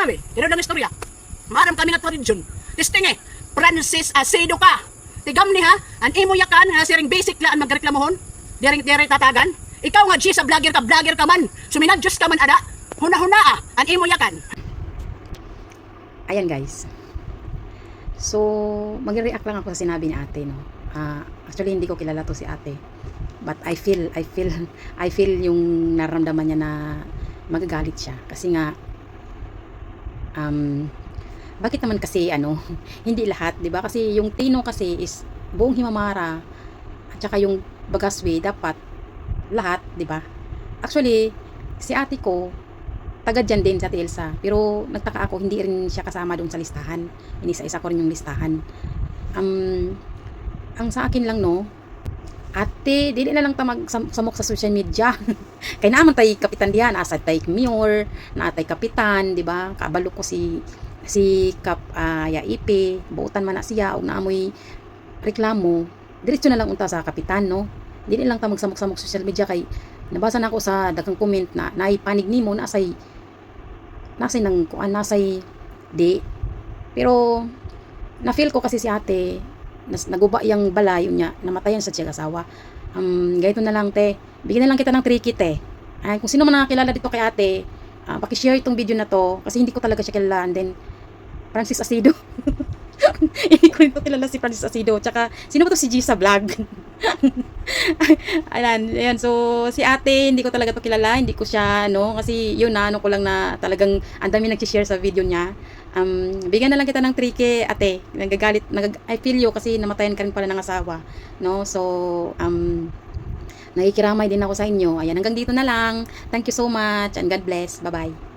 we. Tino lang istorya. Maram kami na to region. Testing Francis Asido ka. Tigam ni ha, an imo yakan, siring basic laan magreklamohon. Diri tatagan. Ikaw nga G sa vlogger ka man. Suminad Diyos ka man ada. Huna-huna an imo yakan. Ayan guys. So, mag-react lang ako sa sinabi ni ate, no. Actually hindi ko kilala to si ate. But I feel yung nararamdaman niya na magagalit siya kasi nga bakit naman kasi hindi lahat, 'di ba? Kasi yung Tino kasi is buong Himamara at saka yung Bagaswe dapat lahat, 'di ba? Actually, si ate ko taga dyan din sa Tilsa, pero nagtaka ako hindi rin siya kasama doon sa listahan. Inisa-isa ko rin yung listahan. Ang sa akin lang, no, ate, dili na lang ta magsamok sa social media. Kay naman tay kapitan diyan, asa tay mayor, na tay kapitan, di ba? Kabalo ko si Kap Yaipe, buutan man na siya og naamoy reklamo. Diretso na lang unta sa kapitan, no. Dili lang ta magsamok-samok social media kay nabasa na ako sa daghang comment na naipanig nimo nasay nang kuan nasay di. Pero na feel ko kasi si ate naguba yung balayo niya, namatayan sa tiyaga asawa. Ganito na lang te, bigyan na lang kita ng tricky te. Ay, kung sino man nakakilala dito kay ate, paki-share itong video na to kasi hindi ko talaga siya kilala. And then Francis Asido. Hindi ko rin to kilala si Francis Asido. Tsaka sino ba to si G sa vlog? Ayan, so si ate hindi ko talaga to kilala, hindi ko siya kasi yun ko lang na talagang ang dami nag-share sa video niya. Bigyan na lang kita ng tricky ate. I feel you kasi namatayan ka rin pala ng asawa, no? So nakikiramay din ako sa inyo. Ayan, hanggang dito na lang. Thank you so much and God bless. Bye bye.